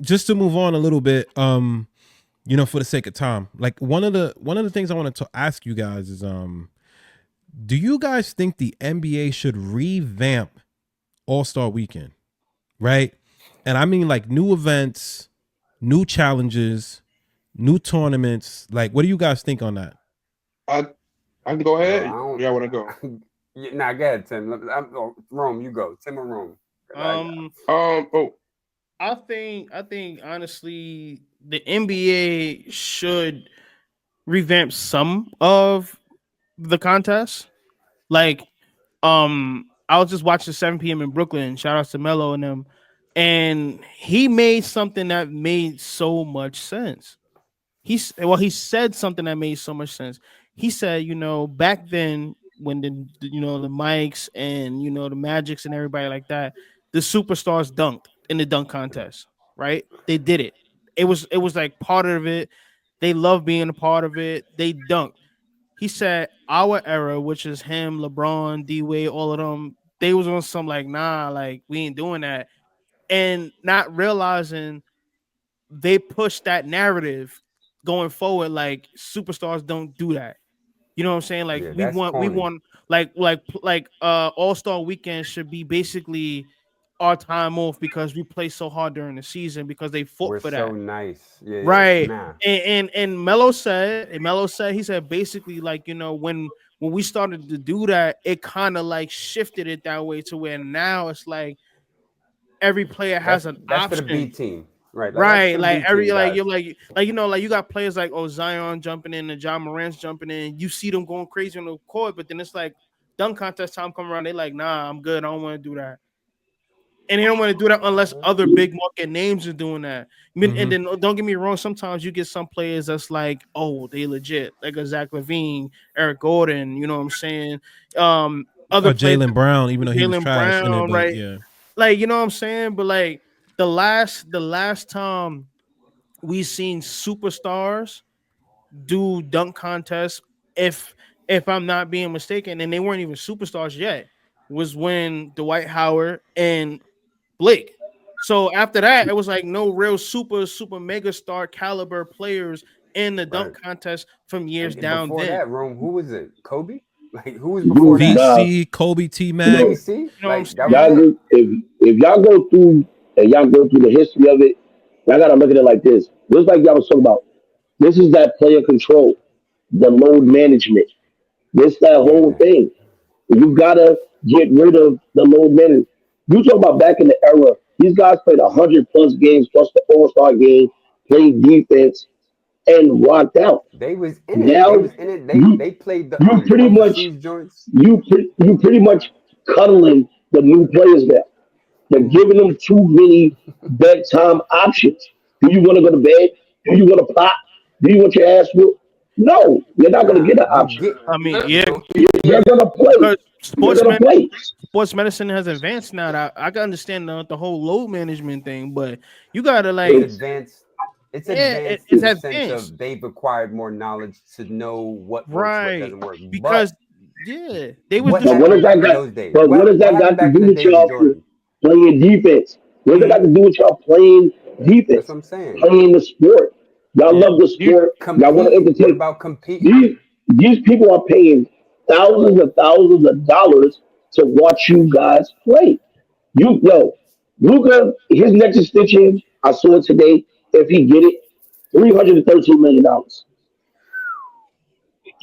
just to move on a little bit, you know, for the sake of time, like one of the things I wanted to ask you guys is, do you guys think the NBA should revamp All-Star Weekend, right? And I mean, like, new events, new challenges, new tournaments. Like, what do you guys think on that? I can go ahead. Yeah, I want to go. Nah, go ahead, Tim. Rome, you go. Tim or Rome? I think honestly, the NBA should revamp some of the contests. Like, I was just watching 7 p.m. in Brooklyn. Shout out to Melo and them, and he made something that made so much sense. He said something that made so much sense. He said, back then when the mics and the Magics and everybody like that, the superstars dunked in the dunk contest, right? They did it. It was like part of it. They love being a part of it. They dunked. He said our era, which is him, LeBron, D Wade, all of them, they was on some like, nah, like we ain't doing that. And not realizing they push that narrative going forward, like superstars don't do that. You know what I'm saying? Like Yeah, we that's want we corny. want All-Star weekend should be basically our time off because we play so hard during the season because they fought We're for so that. nice. Yeah. Right. Nah. And Melo said he said basically like, when we started to do that, it kind of like shifted it that way to where now it's like every player has an That's for the B option. team. Right. That's Right, for the like B team guys. you're like you got players like Zion jumping in and John Morant's jumping in. You see them going crazy on the court, but then it's like dunk contest time come around. They like, nah, I'm good. I don't want to do that, and they don't want to do that unless other big market names are doing that. I mean, and then don't get me wrong. Sometimes you get some players that's like, oh, they legit, like a Zach LaVine, Eric Gordon. You know what I'm saying? Other players, Jalen Brown, even though he was Jalen trash in it, Brown, but right? yeah. Like you know what I'm saying? But like the last time we seen superstars do dunk contests, if I'm not being mistaken, and they weren't even superstars yet, was when Dwight Howard and Blake. So after that, it was like no real super mega star caliber players in the Right. dunk contest from years And down before then. that, Rome, who was it? Kobe? Like who was before Dude, that? nah, VC, Kobe, T you Mac. know, VC? You know what I'm Like that was saying? y'all it. go, if y'all go through and y'all go through the history of it, y'all gotta look at it like this. Just like y'all was talking about. This is that player control, the load management. This that whole Yeah. thing. You gotta get rid of the load management. You talk about back in the era, these guys played 100 plus games plus the All Star game, played defense, and rocked out. They was in it. They Now was in it. They you they played the you pretty much overseas joints. you pretty much cuddling the new players now. They're giving them too many bedtime options. Do you want to go to bed? Do you want to pop? Do you want your ass whooped? No, you're not going to Nah, get an you option. get I mean, yeah, no. You're going to play. because You're going to play. sports medicine has advanced now. I can understand the whole load management thing, but you gotta It's like, advanced. It's yeah, advanced in it's the sense advanced, of they've acquired more knowledge to know what works, what right? doesn't work. But Because yeah, they was what But what destroying. does happened that back in got? those days? But what does What that happened got to back do in the with days of y'all Jordan? playing defense? What does that got Mhm. to do with y'all playing That's defense? what I'm saying. Playing the sport. Y'all Yeah, love the you sport. Y'all want to Competing. What entertain. about competing? These these people are paying thousands of dollars to watch you guys play. Luka, his next extension, I saw it today. If he get it, $313 million.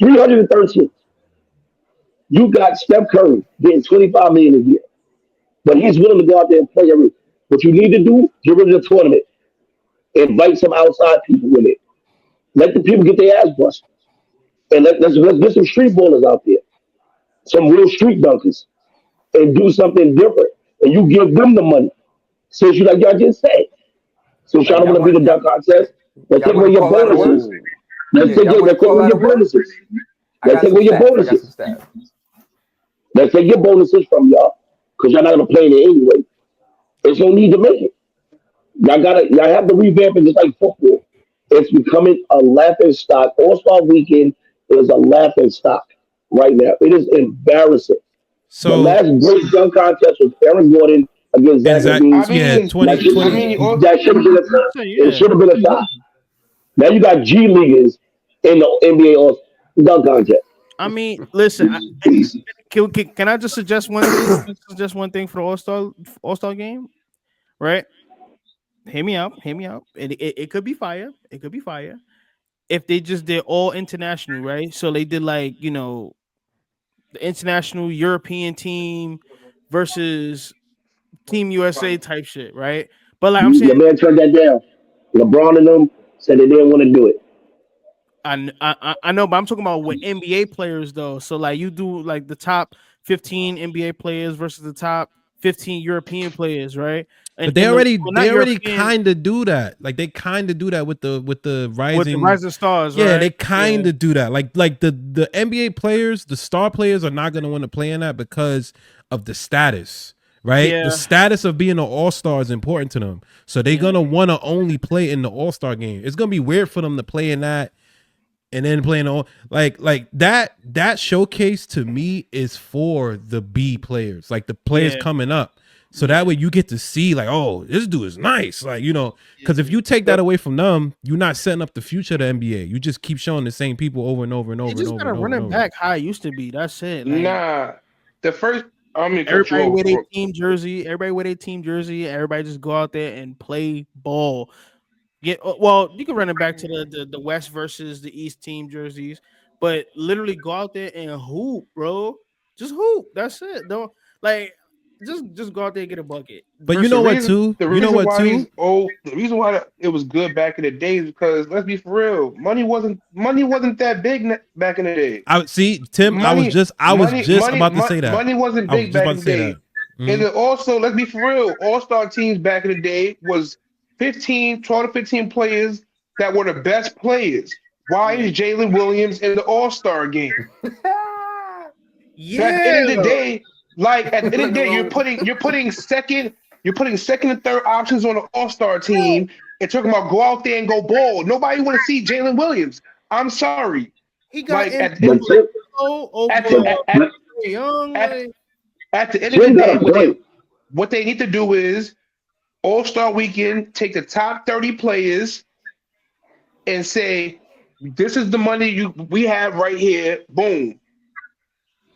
313. You got Steph Curry getting 25 million a year, but he's willing to go out there and play every. What you need to do, get rid of the tournament. Invite some outside people in it. Let the people get their ass busted, and let's get some street ballers out there, some real street dunkers, and do something different. And you give them the money. Since you like y'all just said, since Like y'all don't y'all want to be want the dunk contest, let's y'all take want away to your call out of work? bonuses. Yeah, y'all want to Let's take call away out your of work? bonuses. I Let's got take some away your stats. I got some bonuses. stats. Let's take your bonuses from y'all because y'all not gonna play in it anyway. There's no need to make it. Y'all have to revamp it just like football. It's becoming a laughing stock. All Star Weekend is a laughing stock right now. It is embarrassing. The So last great dunk contest was Aaron Gordon against Zach exact, LaVine. I yeah, mean, That twenty should I twenty. mean, or, that should have been a tie. say It yeah. should have been a tie. Now you got G leaguers in the NBA All dunk contest. I mean, listen, can I just suggest one thing? Suggest one thing for the All Star game, right? Hear me out. Hear me out. It could be fire. It could be fire if they just did all international, right? So they did like the international European team versus Team USA type shit, right? But like I'm Your saying, man turned that down. LeBron and them said they didn't want to do it. I know, but I'm talking about with NBA players though. So like you do like the top 15 NBA players versus the top 15 European players, right? But And the they not already European kind of do that. Like they kind of do that with the with the rising. Rising Stars, Yeah, they right? kind of do that. Like the NBA players, the star players are not going to want to play in that because of the status, right? The Yeah. status of being an all-star is important to them. So they're going to want to only play in the all-star game. It's going to be weird for them to play in that and then playing all like that showcase to me is for the B players, like the players coming up. So that way you get to see like, oh, this dude is nice. Like, because if you take that away from them, you're not setting up the future of the NBA. You just keep showing the same people over and over and over You just and over gotta and over. run and it over. back how it used to be. That's it. Like, Nah, the first. I mean, everybody wear their team jersey. Everybody wear their team jersey. Everybody just go out there and play ball. Well, you can run it back to the West versus the East team jerseys, but literally go out there and hoop, bro. Just hoop. That's it. Don't like just go out there and get a bucket. But you know what too? The reason why the reason why it was good back in the days because let's be for real, money wasn't that big back in the day. I see, Tim. I was just about to say that money wasn't big back in the day. Mm-hmm. And then also, let's be for real, all-star teams back in the day was 12 to 15 players that were the best players. Why is Jalen Williams in the All-Star game? Yeah. At the end of the day, like at the end of the day, you're putting second and third options on the All-Star team and talking about go out there and go ball. Nobody want to see Jalen Williams. I'm sorry. He got like at the end of the day, what they need to do is All-Star Weekend, take the top 30 players and say, this is the money we have right here, boom,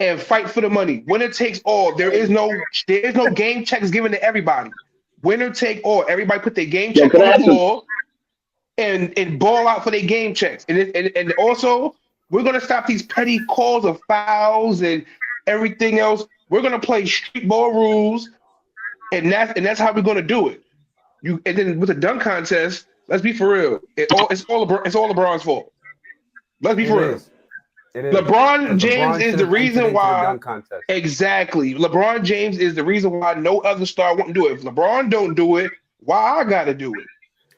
and fight for the money. Winner takes all. There is no game checks given to everybody. Winner take all. Everybody put their game check on the floor and ball out for their game checks. And also, we're going to stop these petty calls of fouls and everything else. We're going to play street ball rules, and that's how we're going to do it. And then with the dunk contest, let's be for real. It's all LeBron's fault. Let's be for real. LeBron James is the reason why. Exactly. LeBron James is the reason why no other star won't do it. If LeBron don't do it, why I gotta do it?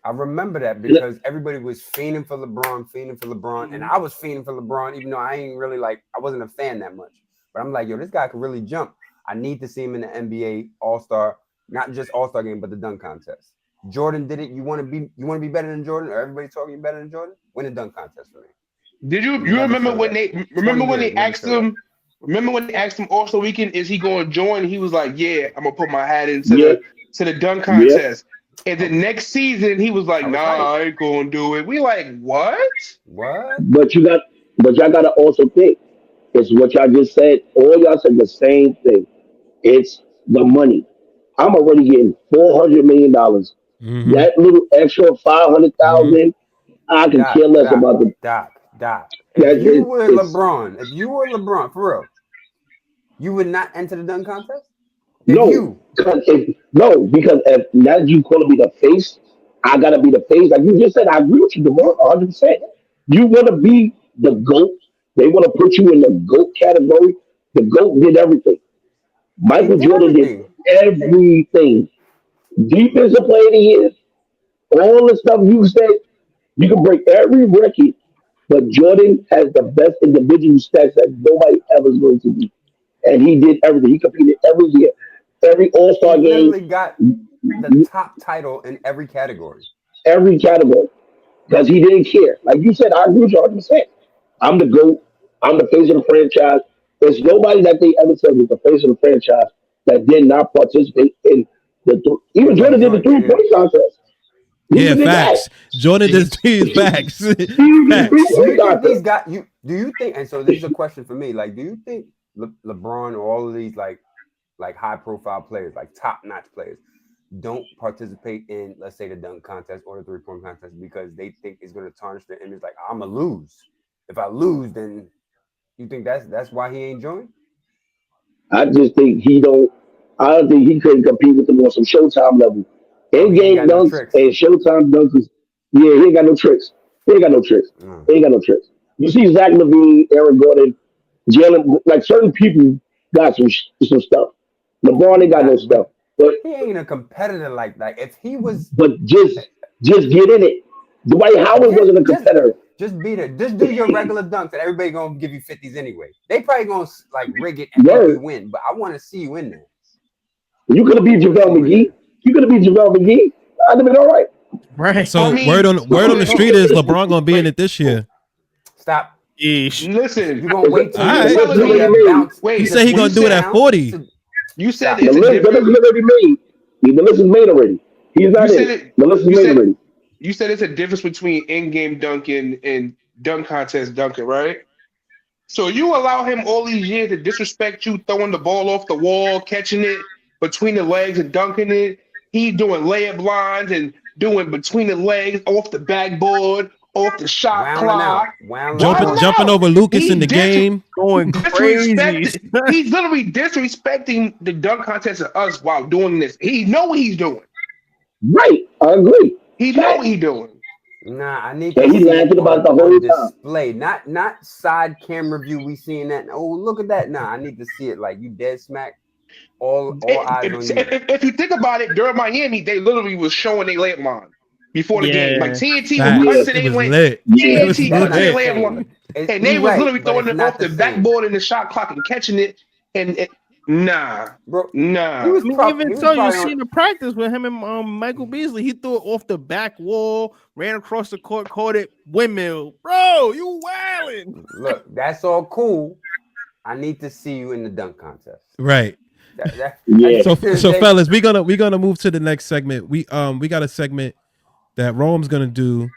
I remember that because everybody was fiending for LeBron, and I was fiending for LeBron, even though I wasn't a fan that much. But I'm like, yo, this guy could really jump. I need to see him in the NBA All-Star, not just All-Star game, but the dunk contest. Jordan did it. You want to be better than Jordan, or everybody talking you better than Jordan? Win a dunk contest for me. Did you remember when they asked him? Remember when they asked him All-Star Weekend, is he going to join? He was like, "Yeah, I'm gonna put my hat into the dunk contest." And the next season, he was like, "Nah, I ain't gonna do it." We like, what? But y'all gotta also think. It's what y'all just said. All y'all said the same thing. It's the money. I'm already getting $400 million. Mm-hmm. That little extra 500,000, I can care less about the. Doc. If you were LeBron, for real, you would not enter the dunk contest? Because if now you calling me the face, I gotta be the face. Like you just said, I agree with you, LeBron, 100%. You want to be the GOAT. They want to put you in the GOAT category. The GOAT did everything. Michael Jordan did everything. Defensive player of the year. All the stuff you said, you can break every record. But Jordan has the best individual stats that nobody ever is going to do. And he did everything. He competed every year. Every All-Star game. He literally got the top title in every category. Every category. Because he didn't care. Like you said, I agree with you 100%. I'm the GOAT. I'm the face of the franchise. There's nobody that they ever said was the face of the franchise that did not participate in even Jordan did the 3-point contest. Facts. Jordan did facts. Do you think? And so this is a question for me. Like, do you think LeBron or all of these like high-profile players, like top-notch players, don't participate in, let's say, the dunk contest or the 3-point contest because they think it's going to tarnish their image? Like, I'm gonna lose. If I lose, then you think that's why he ain't joined? I just think I don't think he couldn't compete with them on some Showtime level. Oh, he ain't In-game got no dunks tricks. and Showtime dunks. Yeah, he ain't got no tricks. He ain't got no tricks. He ain't got no tricks. You see Zach LaVine, Aaron Gordon, Jalen, like certain people got some stuff. LeBron ain't got no Not, but stuff. But he ain't a competitor like that. If he was, but just get in it. Dwight Howard just wasn't a just competitor. just beat it. Just do your regular dunks, and everybody gonna give you 50s anyway. They probably gonna like rig it and make you Word. win. But I want to see you in there. You could have beat I want to see JaVale you in McGee. there. You could have beat JaVale McGee. I'd have been all right. Right. I So mean, word on the street is LeBron gonna be in wait, it this year. Stop. Ish. You listen. gonna wait till All you The right. list is till already you made. bounce He to Wait, said just he when you gonna you do it sit said at down 40. to you said stop. The it's a list, the list difference. is already made. The list is made already. He's You not in said it. it. The list is You made said already. you said it's a difference between in-game dunking and dunk contest dunking, right? So you allow him all these years to disrespect you, throwing the ball off the wall, catching it between the legs and dunking it. He doing layup lines and doing between the legs, off the backboard, off the shot Wilding out. clock. Wilding Wilding out. Jumping out. over Lucas in He the game. Going crazy. disrespected. He's literally disrespecting the dunk contest of us while doing this. He know what he's doing. Right. I agree. He know what Facts. he's doing. Nah, I need to And he see it laughing about it the on whole time. display, not side camera view. We seeing that. Oh, look at that. Nah, I need to see it like you dead smack. All eyes on you. If you think about it, during Miami, they literally was showing their layup line before the game. Like Yeah. TNT would cut Yeah. Facts. to It their was lane. lit. It Yeah. was TNT That's cut to not the their lit. layup same. line, and they You're was right, literally but throwing it's it not off the the same, backboard in the shot clock and catching it. And nah, bro. He nah. was I mean, even he was so, you probably on. seen the practice with him and Michael Beasley. He threw it off the back wall, ran across the court, caught it, windmill. Bro, you wildin'. Look, that's all cool. I need to see you in the dunk contest. Right. At Yeah. the So end of the so day, fellas, we're gonna move to the next segment. We got a segment that Rome's gonna do.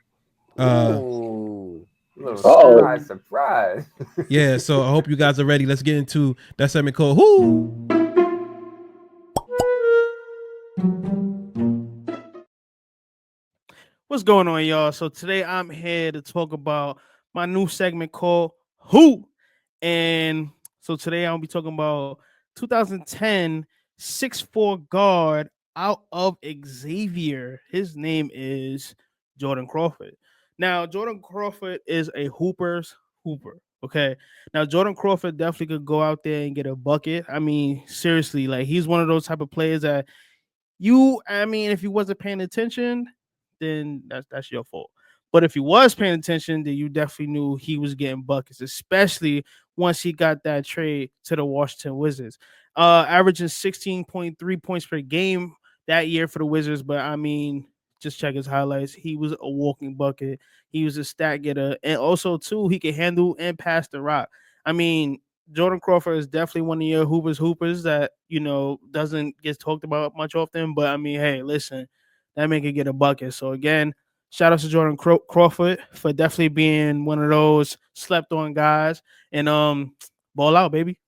ooh, little Oh. surprise. Yeah, so I hope you guys are ready. Let's get into that segment called Who. What's going on, y'all? So today I'm here to talk about my new segment called Who. And so today I'll be talking about 2010 6'4" guard out of Xavier. His name is Jordan Crawford. Now, Jordan Crawford is a hooper's hooper. Okay. Now, Jordan Crawford definitely could go out there and get a bucket. I mean, seriously, like he's one of those type of players that if you wasn't paying attention, then that's your fault. But if you was paying attention, then you definitely knew he was getting buckets, especially once he got that trade to the Washington Wizards. Averaging 16.3 points per game that year for the Wizards. But I mean, just check his highlights. He was a walking bucket. He was a stat getter. And also, too, he could handle and pass the rock. I mean, Jordan Crawford is definitely one of your hoopers that, doesn't get talked about much often. But I mean, hey, listen, that man could get a bucket. So again, shout out to Jordan Crawford for definitely being one of those slept on guys. And ball out, baby.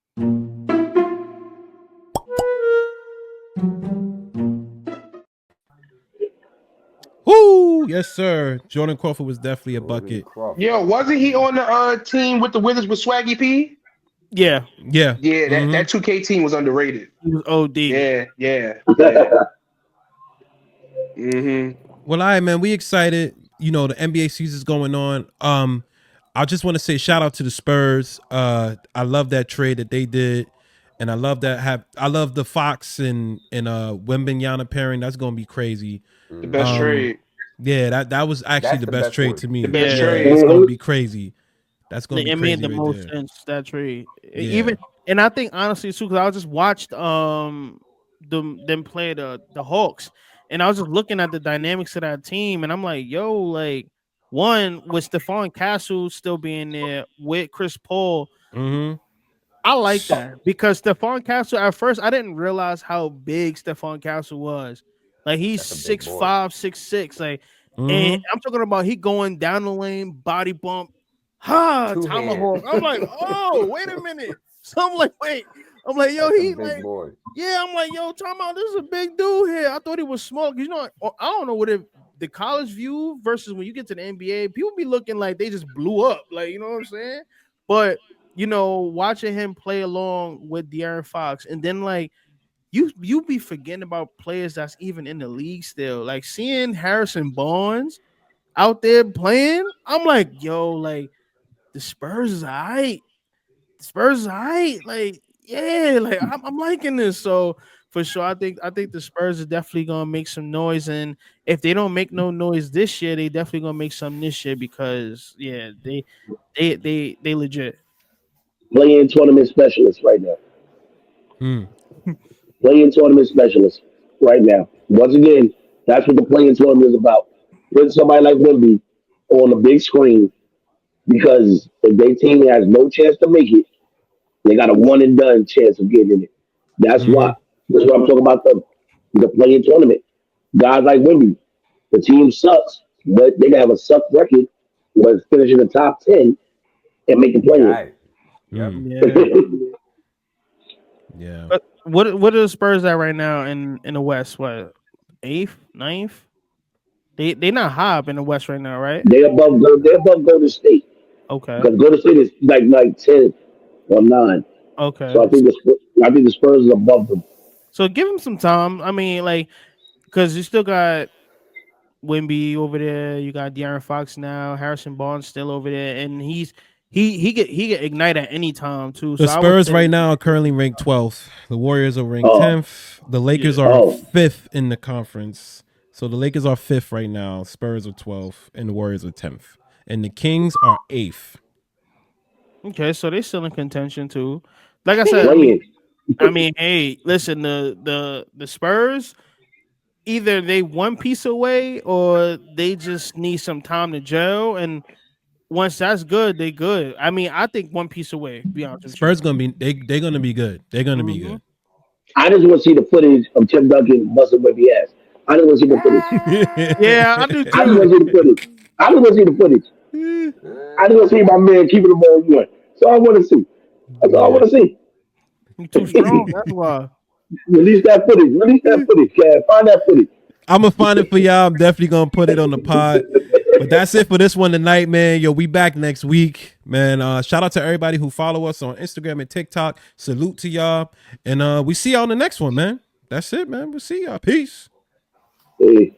Woo! Yes, sir. Jordan Crawford was definitely a Jordan bucket. Crawford. Yo, wasn't he on the team with the Wizards with Swaggy P? Yeah, Yeah. Yeah, that 2K team was underrated. he was OD. Yeah. Mm-hmm. Well, all right, man. We excited. You know, the NBA season's going on. I just want to say shout out to the Spurs. I love that trade that they did. And I love the Fox and Wembanyama pairing. That's gonna be crazy. The best trade. Yeah, that was actually That's the the best best trade one. to me. The best Yeah, trade. it's gonna be crazy. That's gonna be It made crazy the right most there. sense, that trade. Yeah. And I think honestly too, because I just watched them play the Hawks, and I was just looking at the dynamics of that team, and I'm like, yo, like one with Stephon Castle still being there with Chris Paul. Mm-hmm. I like that because Stephon Castle at first I didn't realize how big Stephon Castle was. Like he's That's a big boy. 6'5", 6'6", like, and I'm talking about he going down the lane, body bump, tomahawk. I'm like, oh, wait a minute. So I'm like, wait. I'm like, yo, That's a he big like, boy. yeah. I'm like, yo, talking about this is a big dude here. I thought he was small. You know, I don't know what if the college view versus when you get to the NBA, people be looking like they just blew up. Like, you know what I'm saying? But watching him play along with De'Aaron Fox, and then like you be forgetting about players that's even in the league still. Like seeing Harrison Barnes out there playing, I'm like, yo, like the Spurs is alright. The Spurs is alright. Like, yeah, like I'm liking this. So for sure, I think the Spurs are definitely gonna make some noise. And if they don't make no noise this year, they definitely gonna make some this year because yeah, they legit. Playing tournament specialist right now. Hmm. Playing tournament specialist right now. Once again, that's what the playing tournament is about. Put somebody like Wemby on the big screen because if their team has no chance to make it, they got a one and done chance of getting in it. That's why. Hmm. That's what I'm talking about the playing tournament. Guys like Wemby, the team sucks, but they can have a suck record, was finishing the top 10 and make the play Right. Yep. Hmm. Yeah. in. Yeah. But what are the Spurs at right now in the West? What, eighth, ninth? They not high up in the West right now, right? They're above Golden State. Okay. Because Golden State is like 10 or 9. So Okay. I think the Spurs is above them. So give him some time. I mean, like, because you still got Wimby over there. You got De'Aaron Fox now. Harrison Barnes still over there, and he get ignite at any time too. The So I would Spurs say, right now are currently ranked 12th. The Warriors are ranked Oh, 10th. The Lakers yeah. are oh, 5th in the conference. So the Lakers are 5th right now. Spurs are 12th, and the Warriors are 10th. And the Kings are 8th. Okay, so they still in contention too. Like I said, playing. hey, listen, the Spurs, either they one piece away or they just need some time to gel. And once that's good, they good. I mean, I think one piece away. Be honest with you. Spurs gonna be they're gonna be good. They're gonna be Hmm. good. I just want to see the footage of Tim Duncan busting Wemby ass. I just want to see the footage. Yeah, I do I just want too. to see the footage. I just want to see the footage. I just want to see my man keeping the ball one. That's all I want to see. That's all I Yeah. want to see. You too strong. That's why. Release that footage. Release that footage, Kev. Find that footage. I'm gonna find it for y'all. I'm definitely gonna put it on the pod. But that's it for this one tonight, man. Yo, we back next week, man. Shout out to everybody who follow us on Instagram and TikTok. Salute to y'all, and we see y'all on the next one, man. That's it, man. We'll see y'all. Peace. Hey.